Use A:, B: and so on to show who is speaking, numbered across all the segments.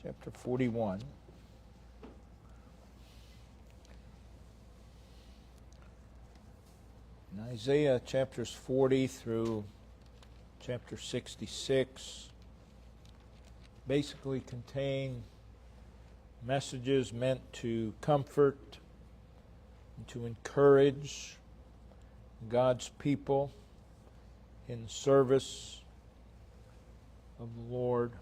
A: chapter 41. In Isaiah chapters 40 through chapter 66 basically contain messages meant to comfort and to encourage God's people in service of the Lord.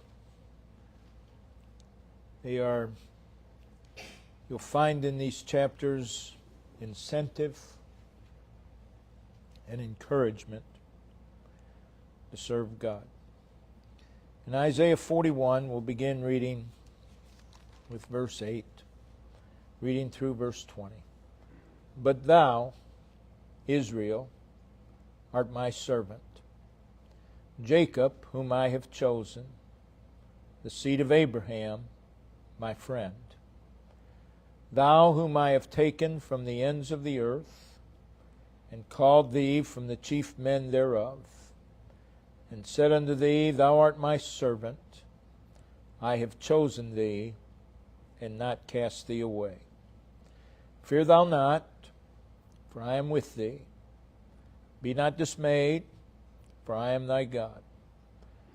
A: You'll find in these chapters incentive and encouragement to serve God. In Isaiah 41, we'll begin reading with verse 8, reading through verse 20. But thou, Israel, art my servant, Jacob, whom I have chosen, the seed of Abraham, my friend. Thou whom I have taken from the ends of the earth, and called thee from the chief men thereof, and said unto thee, Thou art my servant, I have chosen thee, and not cast thee away. Fear thou not, for I am with thee. Be not dismayed, for I am thy God.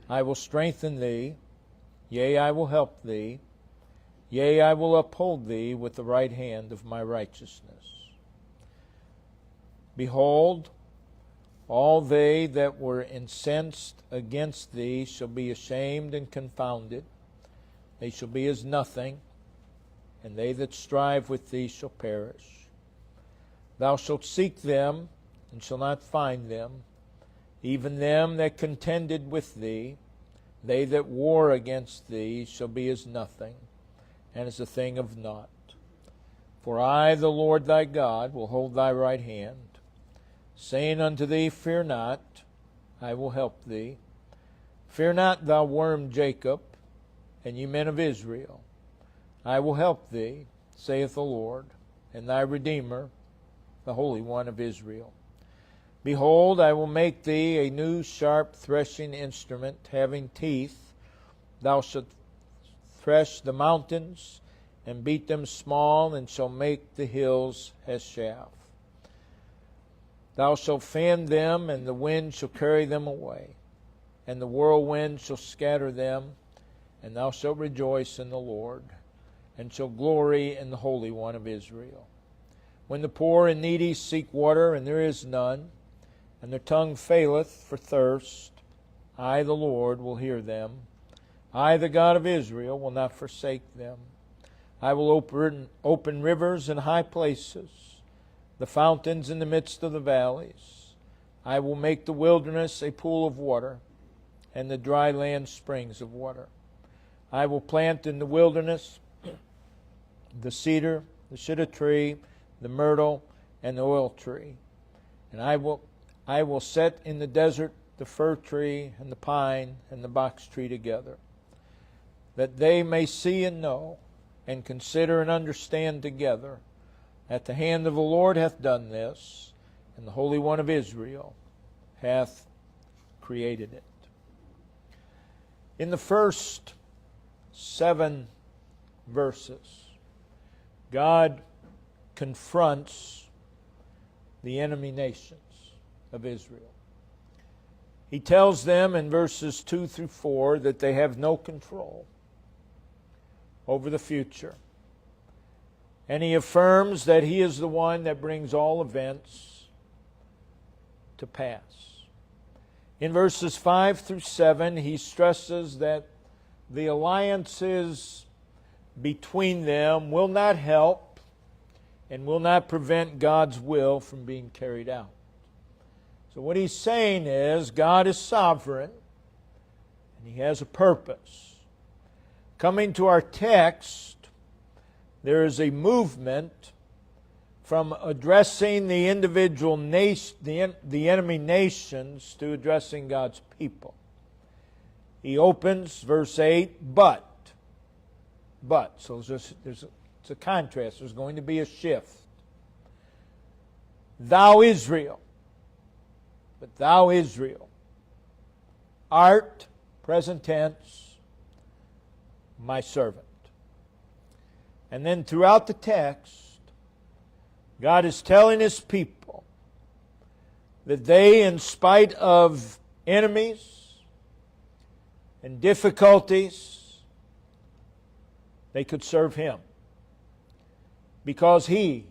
A: I will strengthen thee, yea, I will help thee. Yea, I will uphold thee with the right hand of my righteousness. Behold, all they that were incensed against thee shall be ashamed and confounded. They shall be as nothing, and they that strive with thee shall perish. Thou shalt seek them, and shalt not find them, even them that contended with thee. They that war against thee shall be as nothing, and as a thing of naught. For I, the Lord thy God, will hold thy right hand, saying unto thee, Fear not, I will help thee. Fear not, thou worm Jacob, and ye men of Israel. I will help thee, saith the Lord, and thy Redeemer, the Holy One of Israel. Behold, I will make thee a new sharp threshing instrument, having teeth. Thou shalt thresh the mountains, and beat them small, and shall make the hills as chaff. Thou shalt fan them, and the wind shall carry them away, and the whirlwind shall scatter them, and thou shalt rejoice in the Lord, and shalt glory in the Holy One of Israel. When the poor and needy seek water, and there is none, and their tongue faileth for thirst, I, the Lord, will hear them. I, the God of Israel, will not forsake them. I will open rivers in high places, the fountains in the midst of the valleys. I will make the wilderness a pool of water, and the dry land springs of water. I will plant in the wilderness the cedar, the shittim tree, the myrtle, and the oil tree. And I will set in the desert the fir tree, and the pine, and the box tree together, that they may see and know, and consider and understand together, that the hand of the Lord hath done this, and the Holy One of Israel hath created it. In the first 7 verses, God confronts the enemy nations of Israel. He tells them in verses 2 through 4 that they have no control over the future. And he affirms that he is the one that brings all events to pass. In verses 5 through 7, he stresses that the alliances between them will not help and will not prevent God's will from being carried out. So what he's saying is God is sovereign and he has a purpose. Coming to our text, there is a movement from addressing the individual nation, the enemy nations, to addressing God's people. He opens verse 8, but. So it's a contrast. There's going to be a shift. Thou Israel. But thou Israel art, present tense, my servant. And then throughout the text, God is telling His people that they, in spite of enemies and difficulties, they could serve Him because He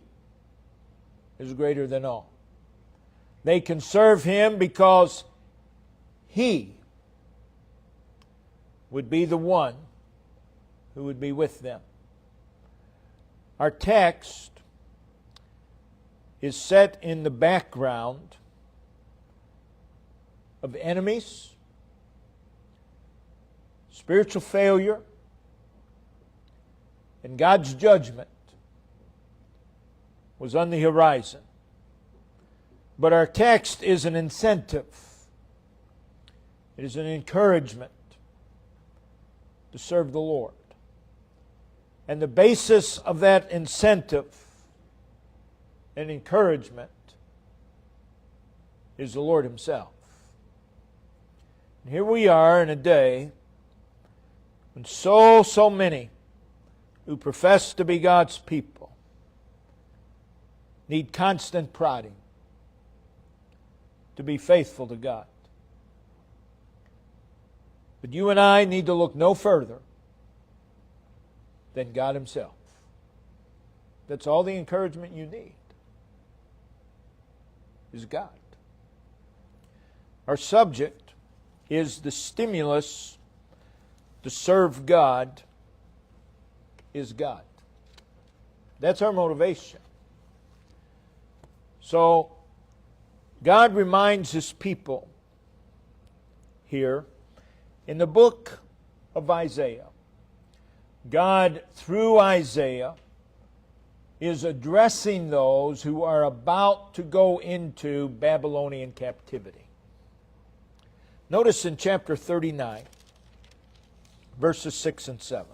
A: is greater than all. They can serve Him because He would be the one who would be with them. Our text is set in the background of enemies, spiritual failure, and God's judgment was on the horizon. But our text is an incentive. It is an encouragement to serve the Lord. And the basis of that incentive and encouragement is the Lord Himself. And here we are in a day when so many who profess to be God's people need constant prodding to be faithful to God. But you and I need to look no further than God Himself. That's all the encouragement you need, is God. Our subject is the stimulus to serve God is God. That's our motivation. So, God reminds His people here in the book of Isaiah. God, through Isaiah, is addressing those who are about to go into Babylonian captivity. Notice in chapter 39, verses 6 and 7.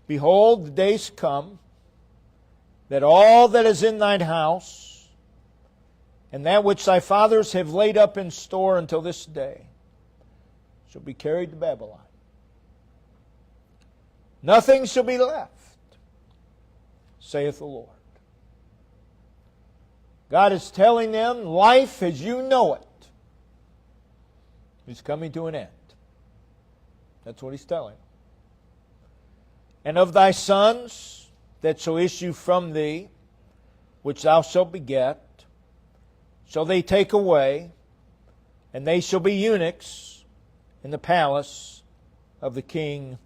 A: Behold, the days come, that all that is in thine house, and that which thy fathers have laid up in store until this day, shall be carried to Babylon. Nothing shall be left, saith the Lord. God is telling them, life as you know it is coming to an end. That's what He's telling them. And of thy sons that shall issue from thee, which thou shalt beget, shall they take away, and they shall be eunuchs in the palace of the king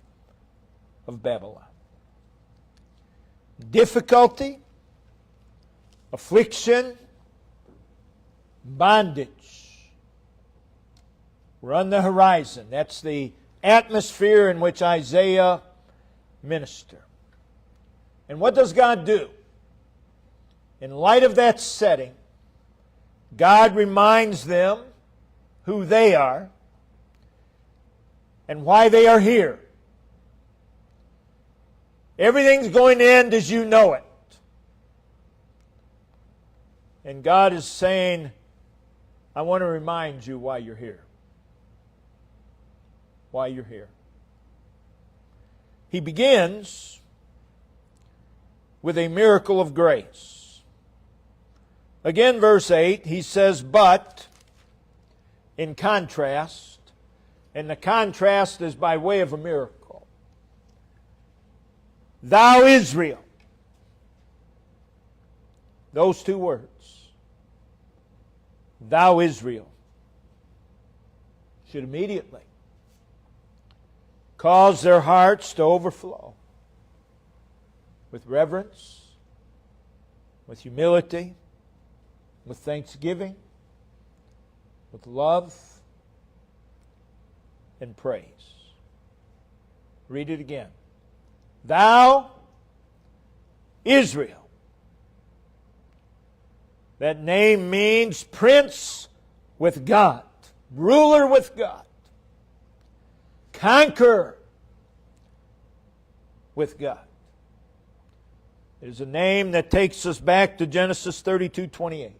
A: of Babylon. Difficulty, affliction, bondage were on the horizon. That's the atmosphere in which Isaiah ministered. And what does God do? In light of that setting, God reminds them who they are and why they are here. Everything's going to end as you know it. And God is saying, I want to remind you why you're here. Why you're here. He begins with a miracle of grace. Again, verse 8, he says, but, in contrast, and the contrast is by way of a miracle. Thou Israel. Those two words. Thou Israel. Should immediately cause their hearts to overflow with reverence, with humility, with thanksgiving, with love and praise. Read it again. Thou Israel. That name means prince with God, ruler with God, conqueror with God. It is a name that takes us back to Genesis 32:28.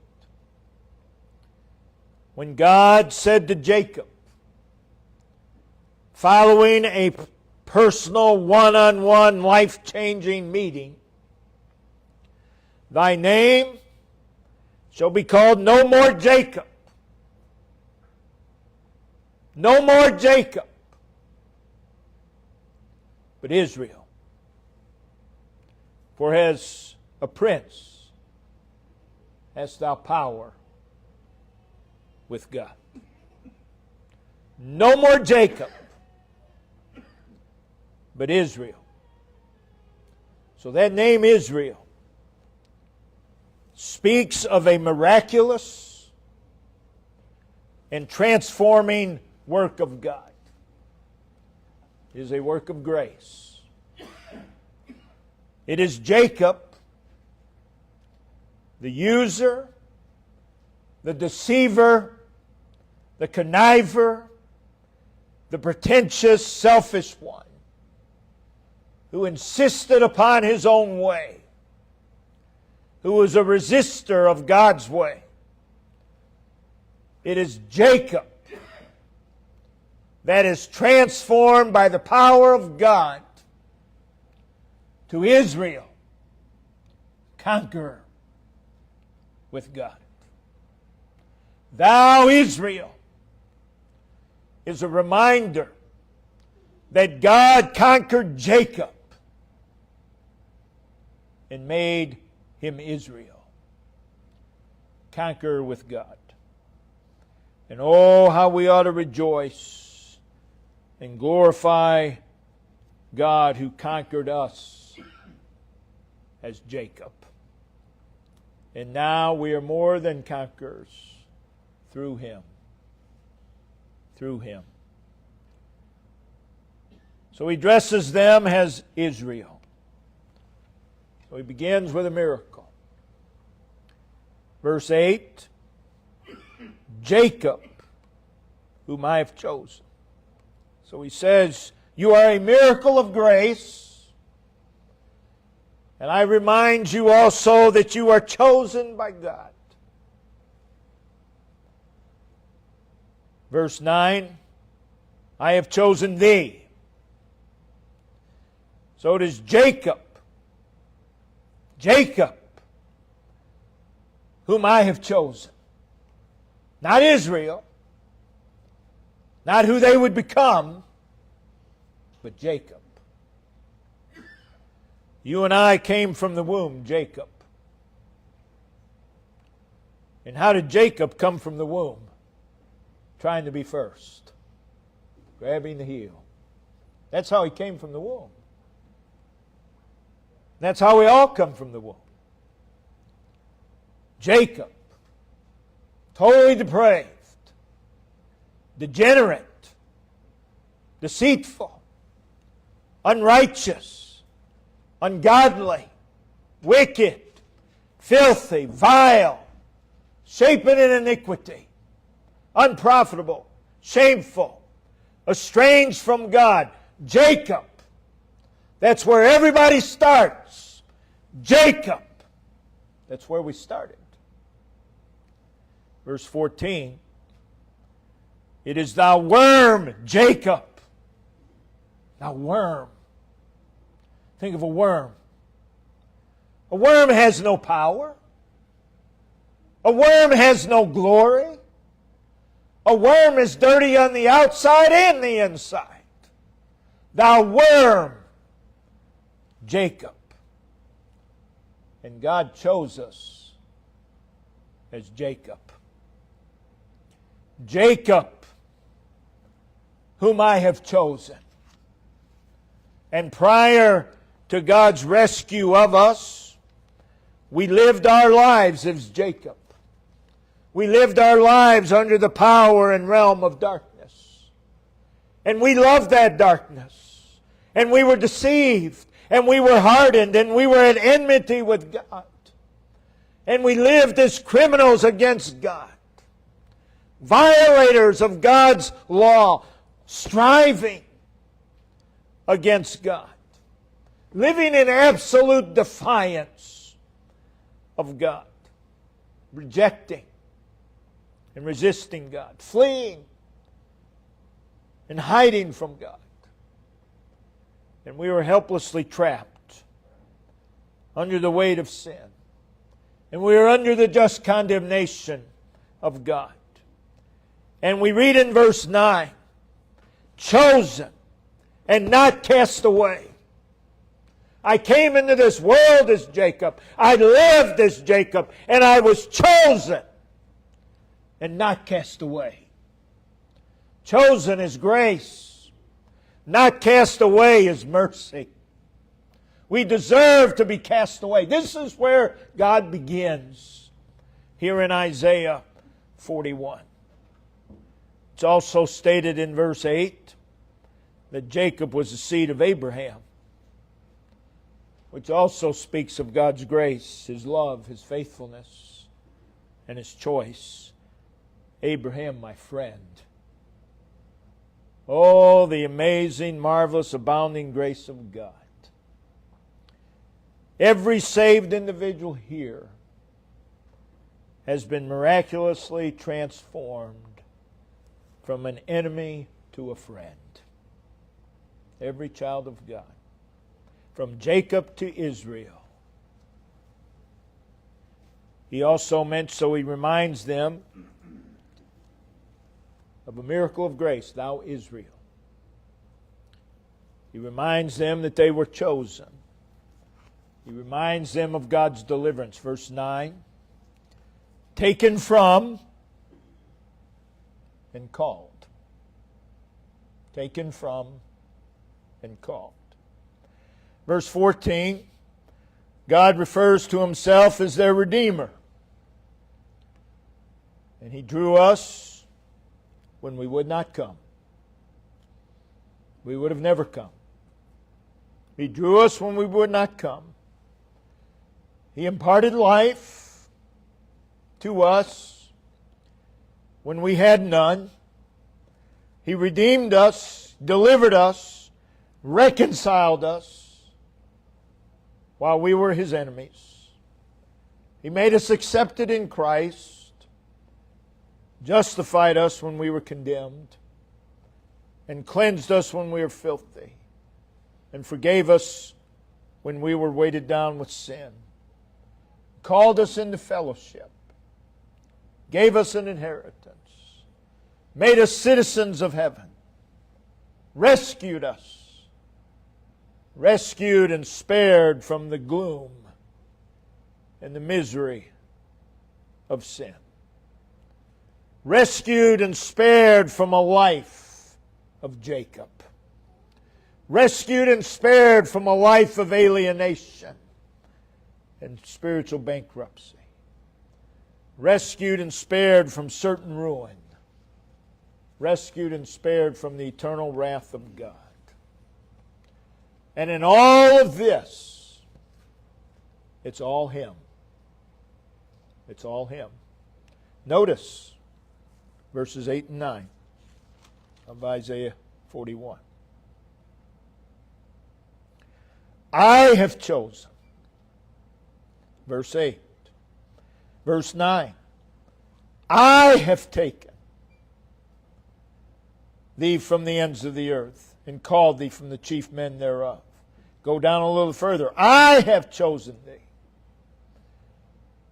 A: when God said to Jacob, following a personal, one-on-one, life-changing meeting, "Thy name shall be called no more Jacob. No more Jacob, but Israel. For as a prince hast thou power with God." No more Jacob, but Israel. So that name Israel speaks of a miraculous and transforming work of God. It is a work of grace. It is Jacob, the user, the deceiver, the conniver, the pretentious, selfish one, who insisted upon his own way, who was a resistor of God's way. It is Jacob that is transformed by the power of God to Israel, conqueror with God. Thou, Israel, is a reminder that God conquered Jacob and made him Israel, conqueror with God. And oh, how we ought to rejoice and glorify God who conquered us as Jacob. And now we are more than conquerors through Him. Through Him. So He dresses them as Israel. So He begins with a miracle. Verse 8, Jacob, whom I have chosen. So He says, you are a miracle of grace. And I remind you also that you are chosen by God. Verse 9, I have chosen thee. So it is Jacob, whom I have chosen. Not Israel, not who they would become, but Jacob. You and I came from the womb, Jacob. And how did Jacob come from the womb? Trying to be first. Grabbing the heel. That's how he came from the womb. That's how we all come from the womb. Jacob, totally depraved, degenerate, deceitful, unrighteous, ungodly, wicked, filthy, vile, shapen in iniquity, unprofitable, shameful, estranged from God. Jacob. That's where everybody starts. Jacob. That's where we started. Verse 14. It is thou worm, Jacob. Thou worm. Think of a worm. A worm has no power. A worm has no glory. A worm is dirty on the outside and the inside. Thou worm, Jacob. And God chose us as Jacob. Jacob, whom I have chosen. And prior to God's rescue of us, we lived our lives as Jacob. We lived our lives under the power and realm of darkness. And we loved that darkness. And we were deceived. And we were hardened. And we were at enmity with God. And we lived as criminals against God. Violators of God's law. Striving against God. Living in absolute defiance of God. Rejecting and resisting God, fleeing and hiding from God. And we were helplessly trapped under the weight of sin. And we were under the just condemnation of God. And we read in verse 9, chosen and not cast away. I came into this world as Jacob. I lived as Jacob. And I was chosen and not cast away. Chosen is grace. Not cast away is mercy. We deserve to be cast away. This is where God begins here in Isaiah 41. It's also stated in verse 8 that Jacob was the seed of Abraham, which also speaks of God's grace, His love, His faithfulness, and His choice. Abraham, my friend. Oh, the amazing, marvelous, abounding grace of God. Every saved individual here has been miraculously transformed from an enemy to a friend. Every child of God. From Jacob to Israel. He also he reminds them of a miracle of grace, thou Israel. He reminds them that they were chosen. He reminds them of God's deliverance. Verse 9, taken from and called. Taken from and called. Verse 14, God refers to Himself as their Redeemer. And He drew us when we would not come. We would have never come. He drew us when we would not come. He imparted life to us when we had none. He redeemed us, delivered us, reconciled us while we were His enemies. He made us accepted in Christ, justified us when we were condemned, and cleansed us when we were filthy, and forgave us when we were weighted down with sin. Called us into fellowship, gave us an inheritance, made us citizens of heaven, rescued us, rescued and spared from the gloom and the misery of sin, rescued and spared from a life of Jacob, rescued and spared from a life of alienation and spiritual bankruptcy. Rescued and spared from certain ruin. Rescued and spared from the eternal wrath of God. And in all of this, it's all Him. It's all Him. Notice verses 8 and 9 of Isaiah 41. I have chosen. Verse 8. Verse 9. I have taken thee from the ends of the earth, and called thee from the chief men thereof. Go down a little further. I have chosen thee,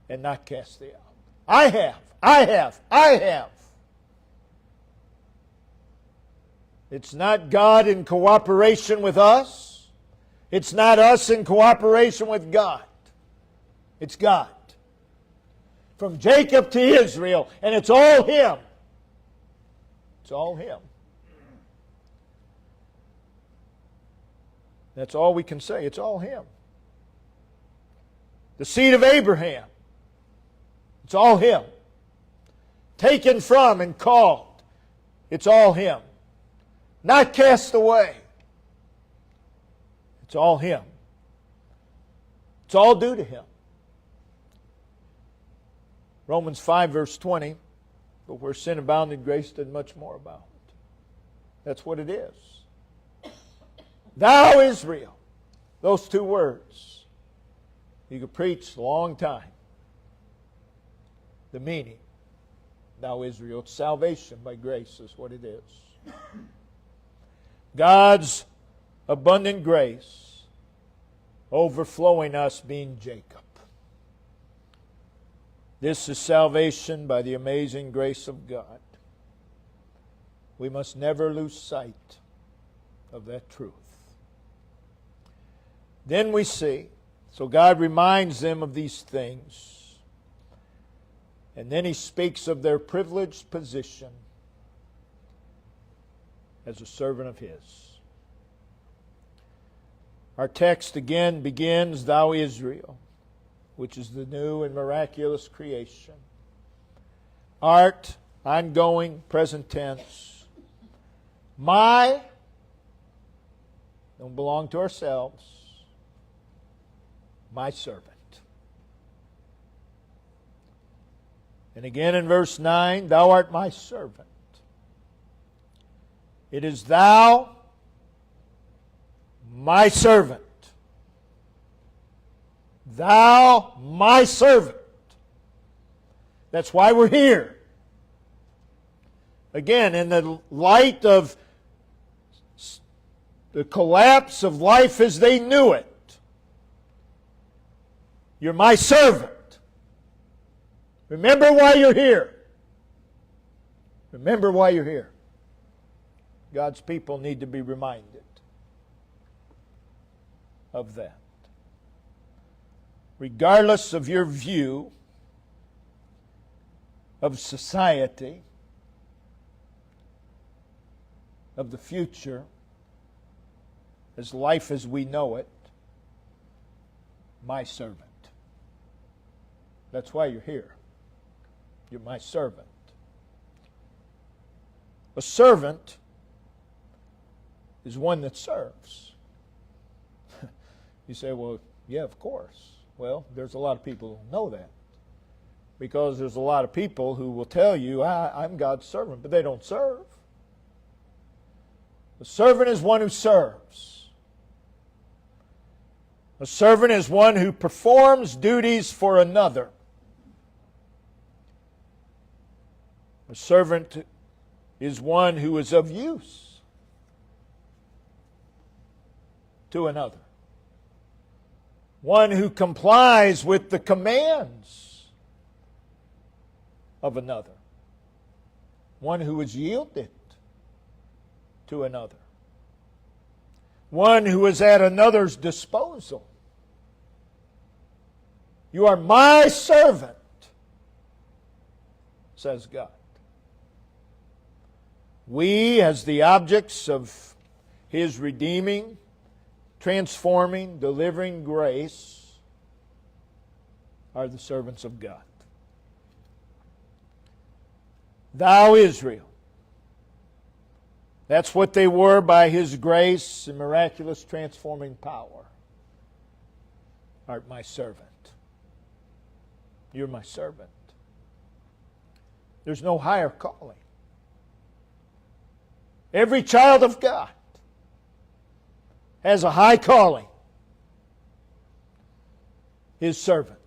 A: and not cast thee out. I have. It's not God in cooperation with us. It's not us in cooperation with God. It's God. From Jacob to Israel, and it's all Him. It's all Him. That's all we can say. It's all Him. The seed of Abraham. It's all Him. Taken from and called. It's all Him. Not cast away. It's all Him. It's all due to Him. Romans 5 verse 20, but where sin abounded, grace did much more abound. That's what it is. Thou Israel. Those two words. You could preach a long time. The meaning. thou Israel. Salvation by grace is what it is. God's abundant grace overflowing us being Jacob. This is salvation by the amazing grace of God. We must never lose sight of that truth. Then we see, so God reminds them of these things. And then He speaks of their privileged position as a servant of His. Our text again begins, thou Israel, which is the new and miraculous creation. Art, ongoing, present tense. My, don't belong to ourselves, my servant. And again in verse 9, thou art my servant. It is thou, my servant. Thou, my servant. That's why we're here. Again, in the light of the collapse of life as they knew it, you're my servant. Remember why you're here. Remember why you're here. God's people need to be reminded of that. Regardless of your view of society, of the future, as life as we know it, my servant. That's why you're here. You're my servant. A servant is one that serves. You say, well, yeah, of course. Well, there's a lot of people who know that. Because there's a lot of people who will tell you, I'm God's servant, but they don't serve. A servant is one who serves. A servant is one who performs duties for another. A servant is one who is of use to another. One who complies with the commands of another. One who is yielded to another. One who is at another's disposal. You are my servant, says God. We, as the objects of His redeeming, transforming, delivering grace, are the servants of God. Thou Israel. That's what they were by His grace and miraculous transforming power. Art my servant. You're my servant. There's no higher calling. Every child of God has a high calling. His servant.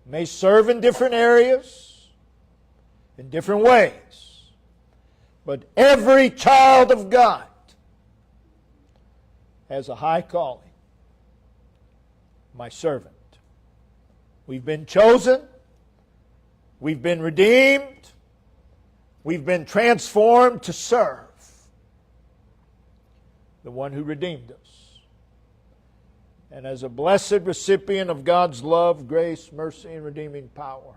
A: May serve in different areas, in different ways. But every child of God has a high calling. My servant. We've been chosen. We've been redeemed. We've been transformed to serve the one who redeemed us. And as a blessed recipient of God's love, grace, mercy, and redeeming power,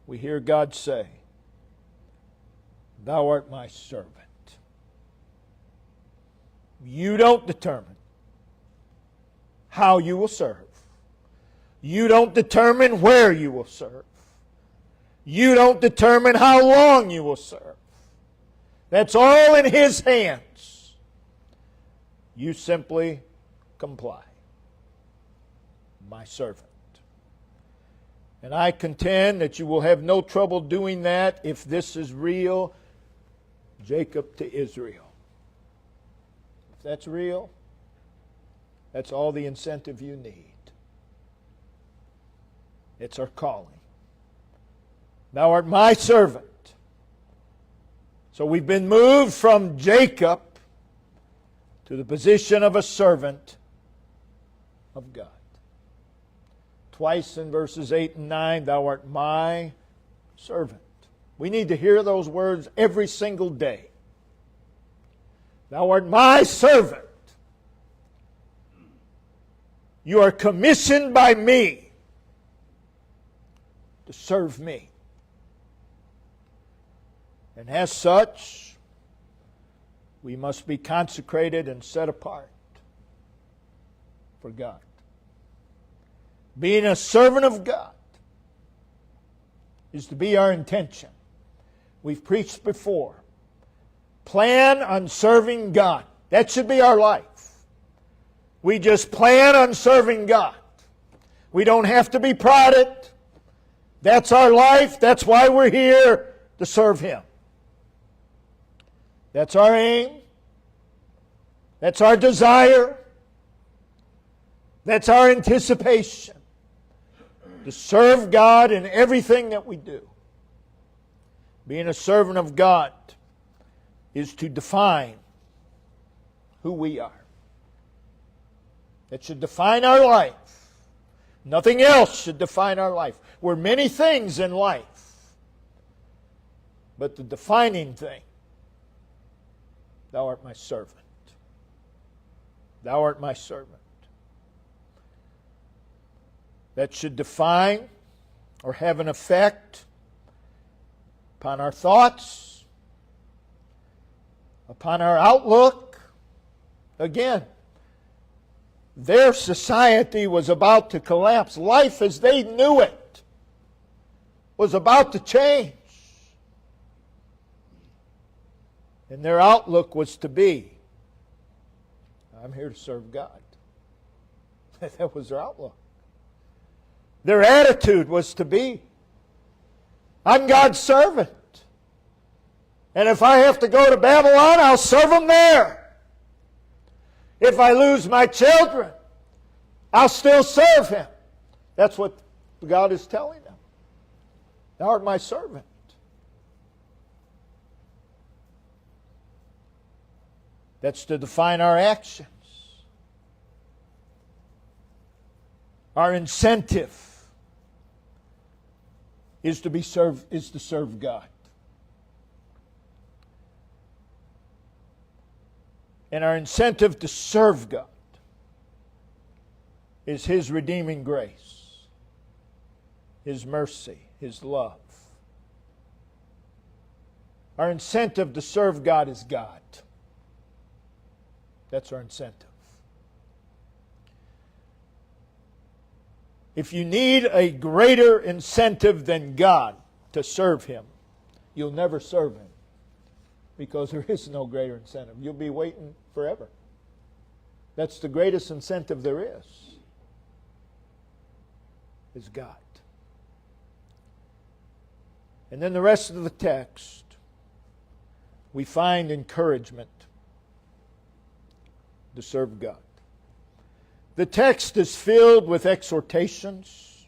A: we hear God say, thou art my servant. You don't determine how you will serve. You don't determine where you will serve. You don't determine how long you will serve. That's all in His hands. You simply comply. My servant. And I contend that you will have no trouble doing that if this is real, Jacob to Israel. If that's real, that's all the incentive you need. It's our calling. Thou art my servant. So we've been moved from Jacob to the position of a servant of God. Twice in verses 8 and 9, Thou art my servant. We need to hear those words every single day. Thou art my servant. You are commissioned by me to serve me. And as such, we must be consecrated and set apart for God. Being a servant of God is to be our intention. We've preached before. Plan on serving God. That should be our life. We just plan on serving God. We don't have to be prodded. That's our life. That's why we're here, to serve Him. That's our aim. That's our desire. That's our anticipation. To serve God in everything that we do. Being a servant of God is to define who we are. That should define our life. Nothing else should define our life. We're many things in life. But the defining thing, Thou art my servant. Thou art my servant. That should define or have an effect upon our thoughts, upon our outlook. Again, their society was about to collapse. Life as they knew it was about to change. And their outlook was to be, I'm here to serve God. That was their outlook. Their attitude was to be, I'm God's servant. And if I have to go to Babylon, I'll serve Him there. If I lose my children, I'll still serve Him. That's what God is telling them. Thou art my servant. That's to define our actions. Our incentive is to serve God. And our incentive to serve God is His redeeming grace, His mercy, His love. Our incentive to serve God is God. That's our incentive. If you need a greater incentive than God to serve Him, you'll never serve Him, because there is no greater incentive. You'll be waiting forever. That's the greatest incentive there is God. And then the rest of the text, we find encouragement to serve God. The text is filled with exhortations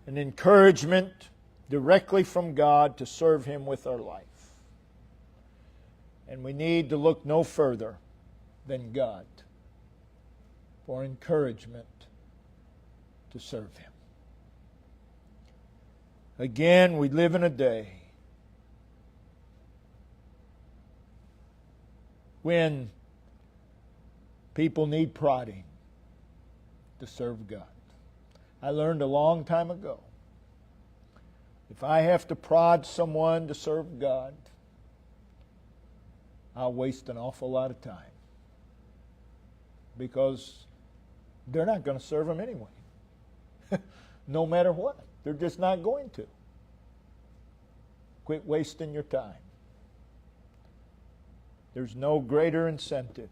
A: and encouragement directly from God to serve Him with our life. And we need to look no further than God for encouragement to serve Him. Again, we live in a day when people need prodding to serve God. I learned a long time ago, if I have to prod someone to serve God, I'll waste an awful lot of time, because they're not going to serve Him anyway. No matter what. They're just not going to. Quit wasting your time. There's no greater incentive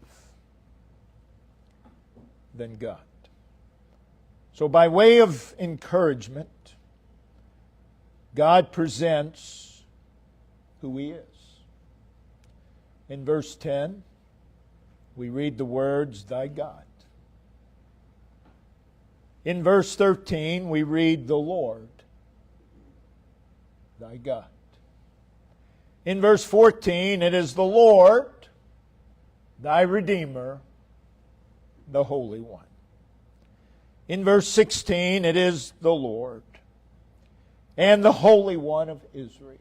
A: than God. So by way of encouragement, God presents who He is. In verse 10, we read the words, Thy God. In verse 13, we read the Lord. thy God. In verse 14, it is the Lord, thy Redeemer, the Holy One. In verse 16, it is the Lord and the Holy One of Israel.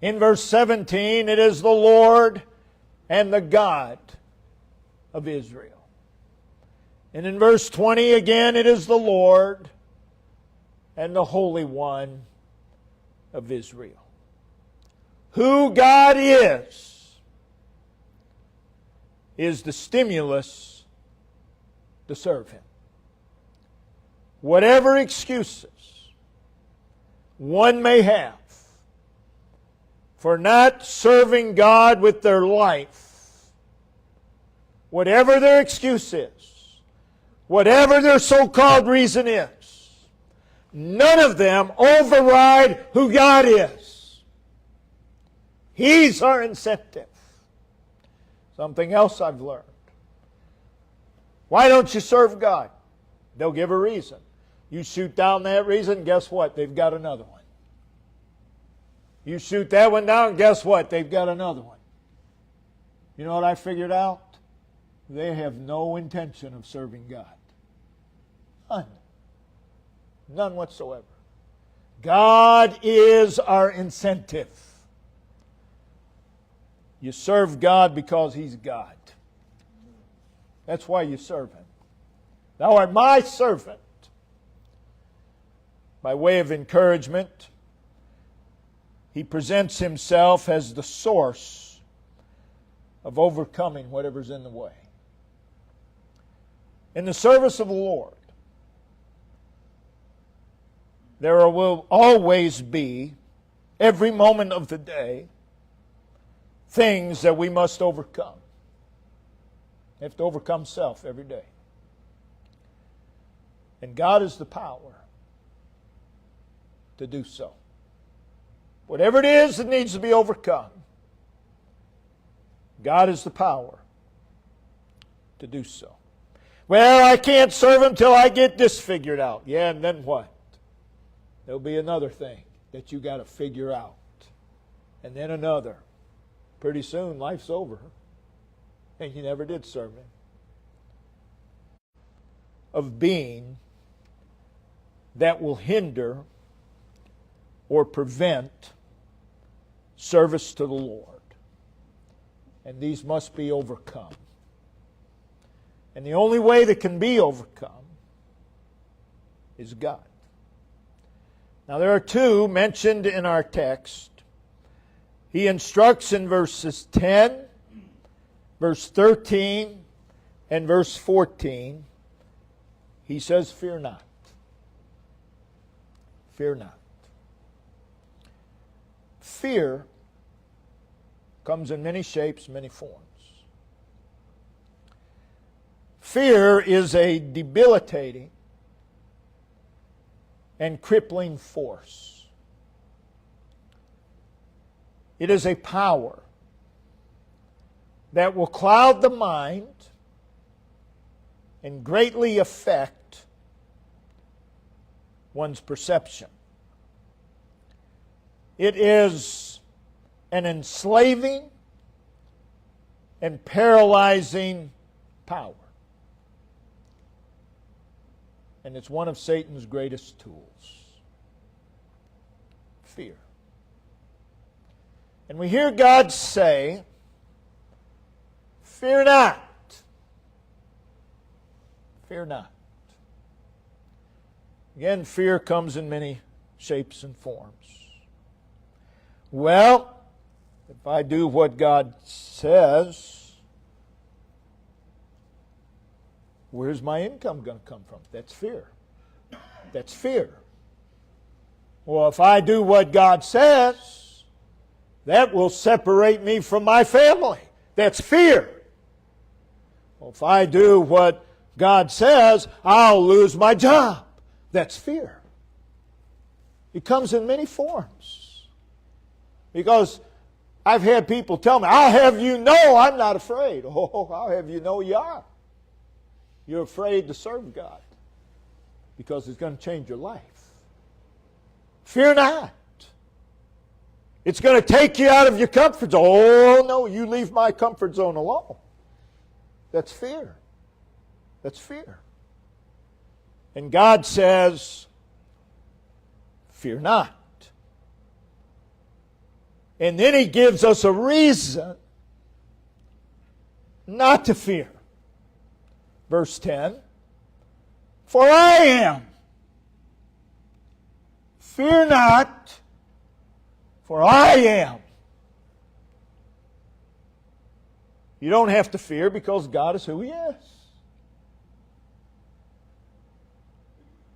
A: In verse 17, it is the Lord and the God of Israel. And in verse 20, again, it is the Lord and the Holy One of Israel. Who God is the stimulus to serve Him. Whatever excuses one may have for not serving God with their life, whatever their excuse is, whatever their so-called reason is, none of them override who God is. He's our incentive. Something else I've learned. Why don't you serve God? They'll give a reason. You shoot down that reason, guess what? They've got another one. You shoot that one down, guess what? They've got another one. You know what I figured out? They have no intention of serving God. None. None whatsoever. God is our incentive. You serve God because He's God. That's why you serve Him. Thou art my servant. By way of encouragement, He presents Himself as the source of overcoming whatever's in the way. In the service of the Lord, there will always be, every moment of the day, things that we must overcome. We have to overcome self every day. And God is the power to do so. Whatever it is that needs to be overcome, God is the power to do so. Well, I can't serve Him till I get this figured out. Yeah, and then what? There'll be another thing that you got to figure out. And then another. Pretty soon, life's over. And you never did serve Him. Of being that will hinder or prevent service to the Lord. And these must be overcome. And the only way that can be overcome is God. Now there are two mentioned in our text. He instructs in verses 10, verse 13, and verse 14. He says, fear not. Fear not. Fear comes in many shapes, many forms. Fear is a debilitating and crippling force. It is a power that will cloud the mind and greatly affect one's perception. It is an enslaving and paralyzing power. And it's one of Satan's greatest tools. Fear. And we hear God say, fear not. Fear not. Again, fear comes in many shapes and forms. Well, if I do what God says, where's my income going to come from? That's fear. That's fear. Well, if I do what God says, that will separate me from my family. That's fear. Well, if I do what God says, I'll lose my job. That's fear. It comes in many forms. Because I've had people tell me, I'll have you know I'm not afraid. Oh, I'll have you know you are. You're afraid to serve God because it's going to change your life. Fear not. It's going to take you out of your comfort zone. Oh, no, you leave my comfort zone alone. That's fear. That's fear. And God says, fear not. And then He gives us a reason not to fear. Verse 10, for I am. Fear not, for I am. You don't have to fear because God is who He is.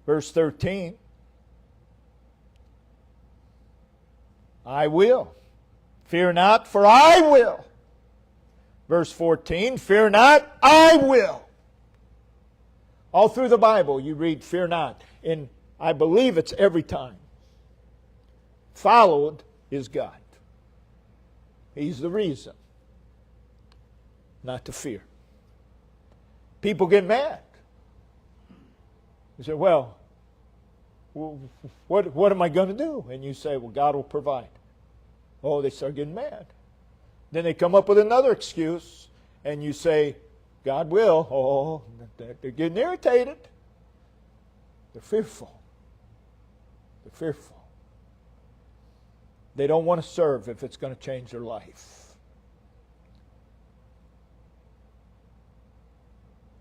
A: Verse 13, I will. Fear not, for I will. Verse 14, fear not, I will. All through the Bible you read fear not. And I believe it's every time. Followed is God. He's the reason not to fear. People get mad. They say, well, what am I going to do? And you say, well, God will provide. Oh, they start getting mad. Then they come up with another excuse, and you say, God will. Oh, they're getting irritated. They're fearful. They're fearful. They don't want to serve if it's going to change their life.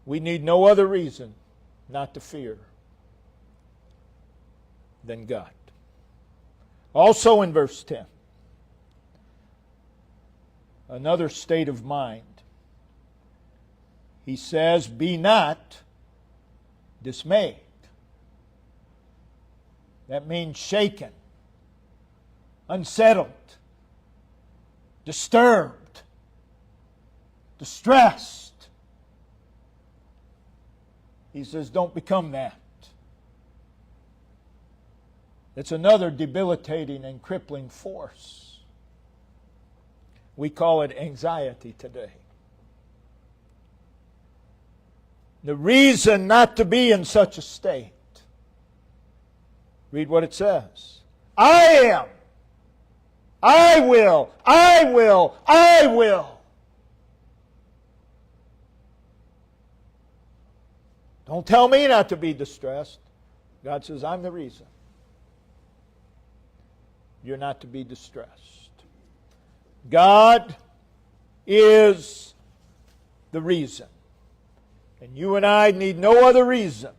A: We need no other reason not to fear than God. Also in verse 10, another state of mind. He says, be not dismayed. That means shaken, unsettled, disturbed, distressed. He says, don't become that. It's another debilitating and crippling force. We call it anxiety today. The reason not to be in such a state. Read what it says. I am. I will. I will. I will. Don't tell me not to be distressed. God says, I'm the reason. You're not to be distressed. God is the reason. And you and I need no other reason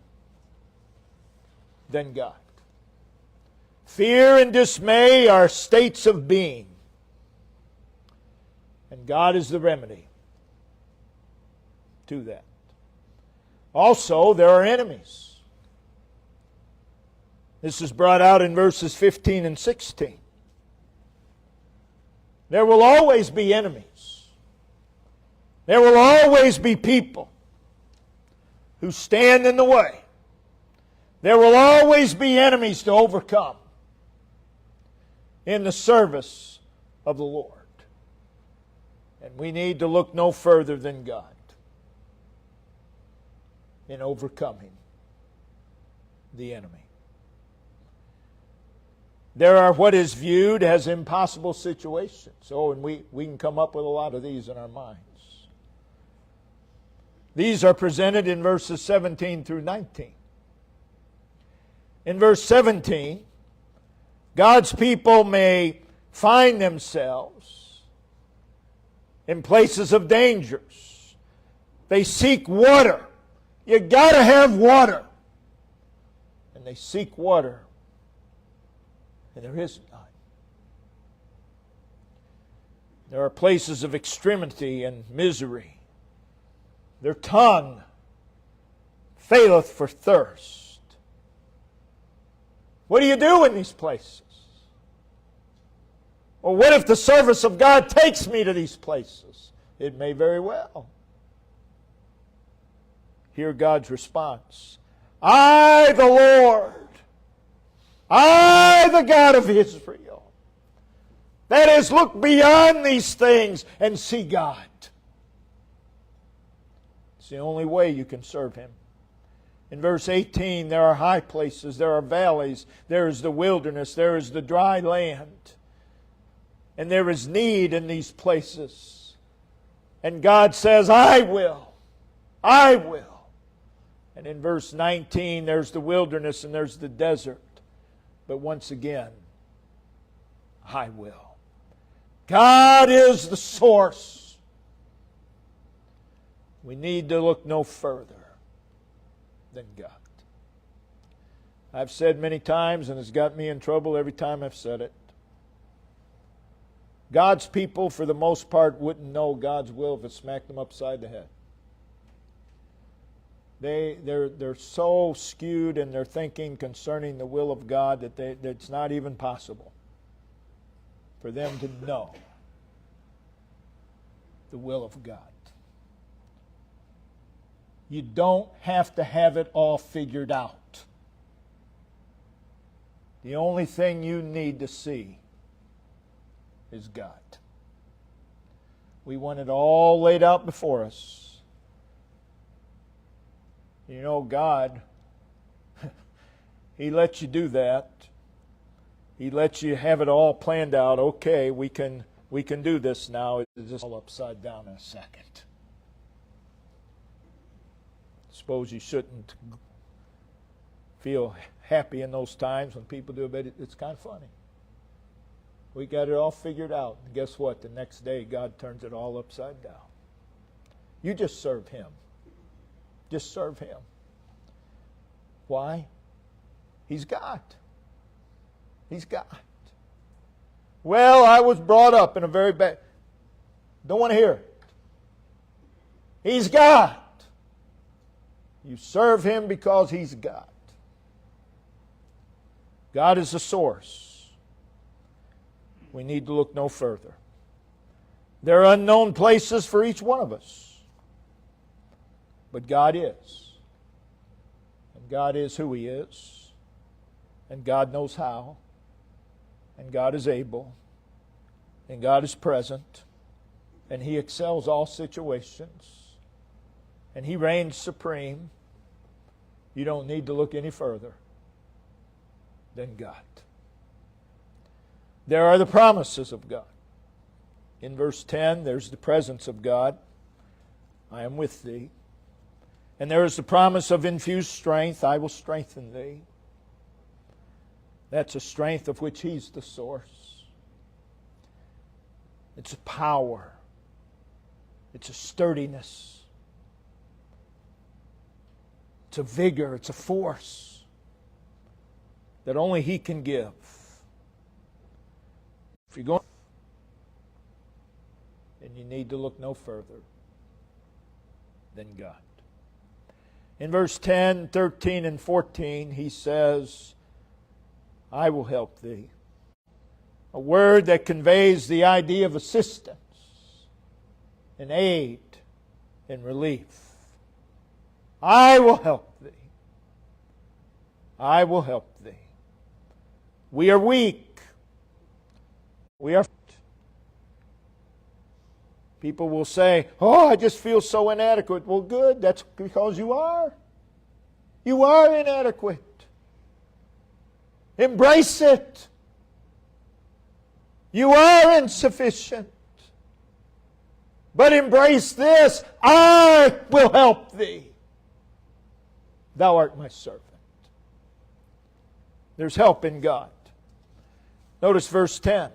A: than God. Fear and dismay are states of being. And God is the remedy to that. Also, there are enemies. This is brought out in verses 15 and 16. There will always be enemies. There will always be people who stand in the way. There will always be enemies to overcome in the service of the Lord. And we need to look no further than God in overcoming the enemy. There are what is viewed as impossible situations. Oh, and we can come up with a lot of these in our minds. These are presented in verses 17 through 19. In verse 17, God's people may find themselves in places of dangers. They seek water. You got to have water. And they seek water, and there isn't none. There are places of extremity and misery. Their tongue faileth for thirst. What do you do in these places? Or what if the service of God takes me to these places? It may very well. Hear God's response. I, the Lord, I, the God of Israel. That is, look beyond these things and see God. It's the only way you can serve Him. In verse 18, there are high places, there are valleys, there is the wilderness, there is the dry land. and there is need in these places. And God says, I will. I will. And in verse 19, there's the wilderness and there's the desert. But once again, I will. God is the source. We need to look no further than God. I've said many times, and it's got me in trouble every time I've said it, God's people, for the most part, wouldn't know God's will if it smacked them upside the head. They're so skewed in their thinking concerning the will of God that it's not even possible for them to know the will of God. You don't have to have it all figured out. The only thing you need to see is God. We want it all laid out before us. You know, God, He lets you do that. He lets you have it all planned out. Okay, we can do this now. It's just all upside down in a second. Suppose you shouldn't feel happy in those times when people do it, but it's kind of funny. We got it all figured out. And guess what? The next day, God turns it all upside down. You just serve Him. Just serve Him. Why? He's God. He's God. Well, I was brought up in a very bad... Don't want to hear it. He's God. You serve Him because He's God. God is the source. We need to look no further. There are unknown places for each one of us. But God is. And God is who He is. And God knows how. And God is able. And God is present. And He excels all situations. And He reigns supreme. You don't need to look any further than God. There are the promises of God. In verse 10, there's the presence of God. I am with thee. And there is the promise of infused strength. I will strengthen thee. That's a strength of which He's the source. It's a power. It's a sturdiness. It's a vigor. It's a force that only He can give. If you're going, then you need to look no further than God. In verse 10, 13, and 14, He says, I will help thee. A word that conveys the idea of assistance and aid and relief. I will help thee. I will help thee. We are weak. We are. People will say, oh, I just feel so inadequate. Well, good. That's because you are. You are inadequate. Embrace it. You are insufficient. But embrace this. I will help thee. Thou art my servant. There's help in God. Notice verse 10.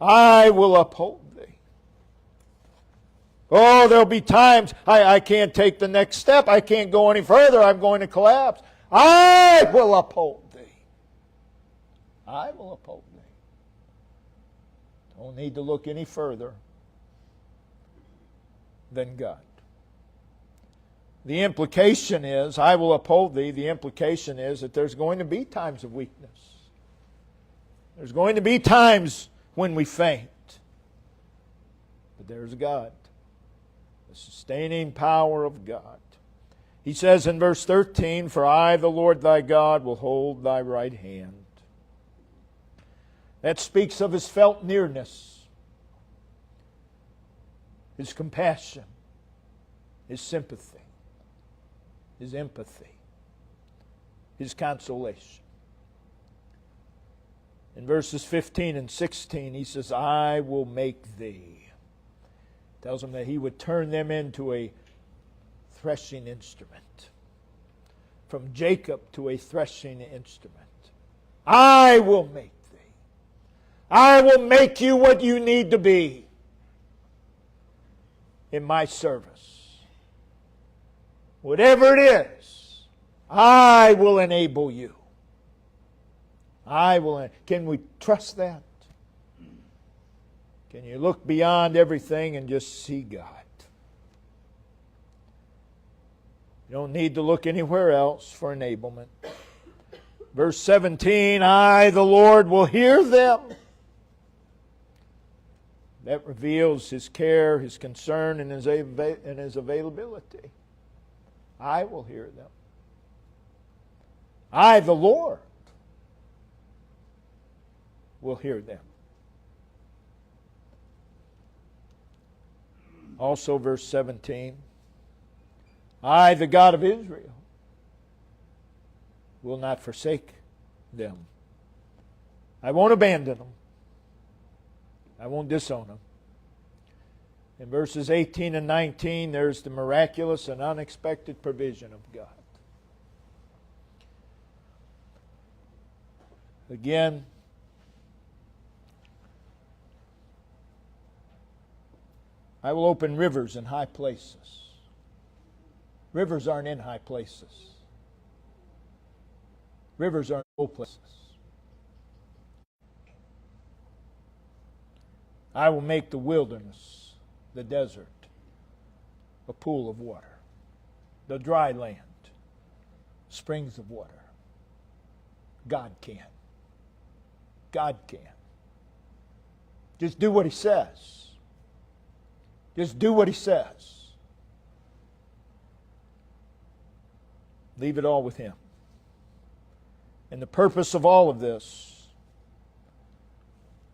A: I will uphold thee. Oh, there'll be times I can't take the next step. I can't go any further. I'm going to collapse. I will uphold thee. I will uphold thee. Don't need to look any further than God. The implication is, I will uphold thee. The implication is that there's going to be times of weakness. There's going to be times when we faint. But there's God. The sustaining power of God. He says in verse 13, for I, the Lord thy God, will hold thy right hand. That speaks of His felt nearness, His compassion, His sympathy, His empathy, His consolation. In verses 15 and 16, he says, I will make thee. Tells them that he would turn them into a threshing instrument. From Jacob to a threshing instrument. I will make thee. I will make you what you need to be in my service. Whatever it is, I will enable you. Can we trust that? Can you look beyond everything and just see God? You don't need to look anywhere else for enablement. Verse 17, I, the Lord, will hear them. That reveals His care, His concern, and His availability. I will hear them. I, the Lord, will hear them. Also verse 17, I, the God of Israel, will not forsake them. I won't abandon them. I won't disown them. In verses 18 and 19, there's the miraculous and unexpected provision of God. Again, I will open rivers in high places. Rivers aren't in high places. Rivers are in low places. I will make the wilderness, the desert, a pool of water. The dry land, springs of water. God can. God can. Just do what He says. Just do what He says. Leave it all with Him. And the purpose of all of this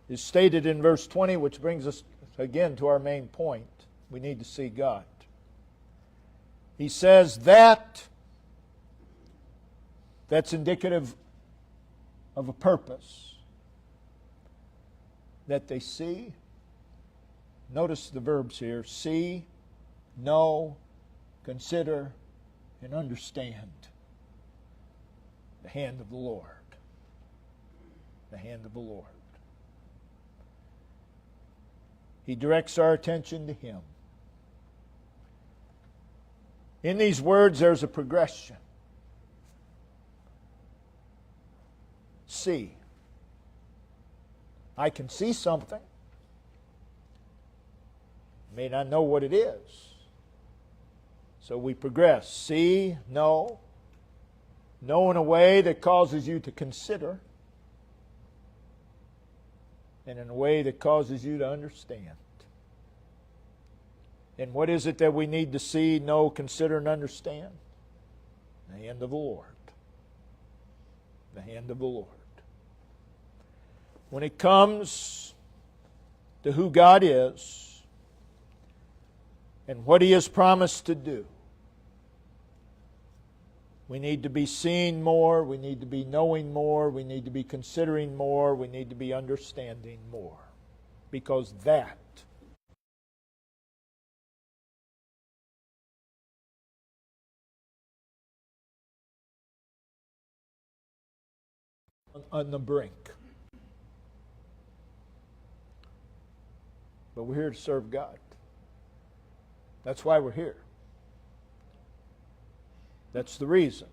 A: is stated in verse 20, which brings us again to our main point. We need to see God. He says that's indicative of a purpose. That they see. Notice the verbs here. See, know, consider, and understand the hand of the Lord. The hand of the Lord. He directs our attention to Him. In these words, there's a progression. See. I can see something. May not know what it is. So we progress. See, know. Know in a way that causes you to consider. And in a way that causes you to understand. And what is it that we need to see, know, consider, and understand? The hand of the Lord. The hand of the Lord. When it comes to who God is, and what He has promised to do, we need to be seeing more, we need to be knowing more, we need to be considering more, we need to be understanding more. Because that on the brink. But we're here to serve God. That's why we're here. That's the reason.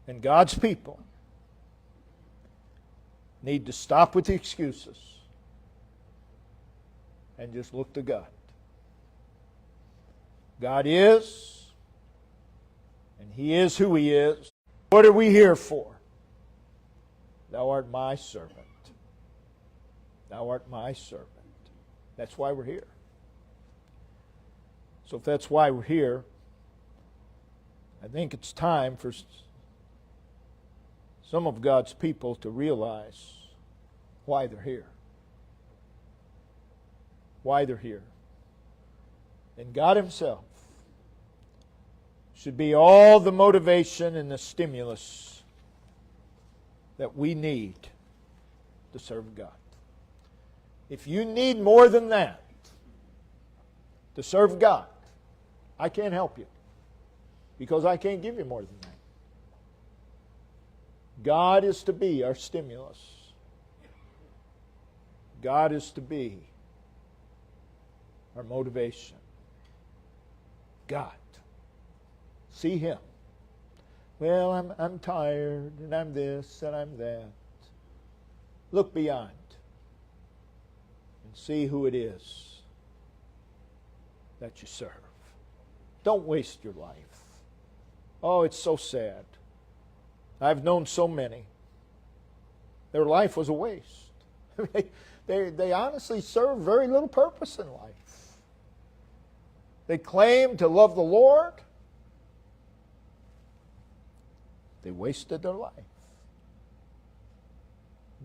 A: And God's people need to stop with the excuses and just look to God. God is, and He is who He is. What are we here for? Thou art my servant. Thou art my servant. That's why we're here. So if that's why we're here, I think it's time for some of God's people to realize why they're here. Why they're here. And God Himself should be all the motivation and the stimulus that we need to serve God. If you need more than that to serve God, I can't help you, because I can't give you more than that. God is to be our stimulus. God is to be our motivation. God. See Him. Well, I'm tired, and I'm this, and I'm that. Look beyond and see who it is that you serve. Don't waste your life. Oh, it's so sad. I've known so many. Their life was a waste. They honestly served very little purpose in life. They claimed to love the Lord. They wasted their life.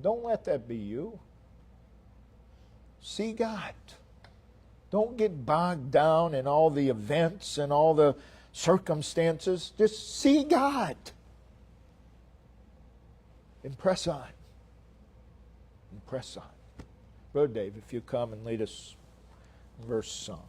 A: Don't let that be you. See God. Don't get bogged down in all the events and all the circumstances. Just see God. And press on. And press on. Brother Dave, if you come and lead us in verse song.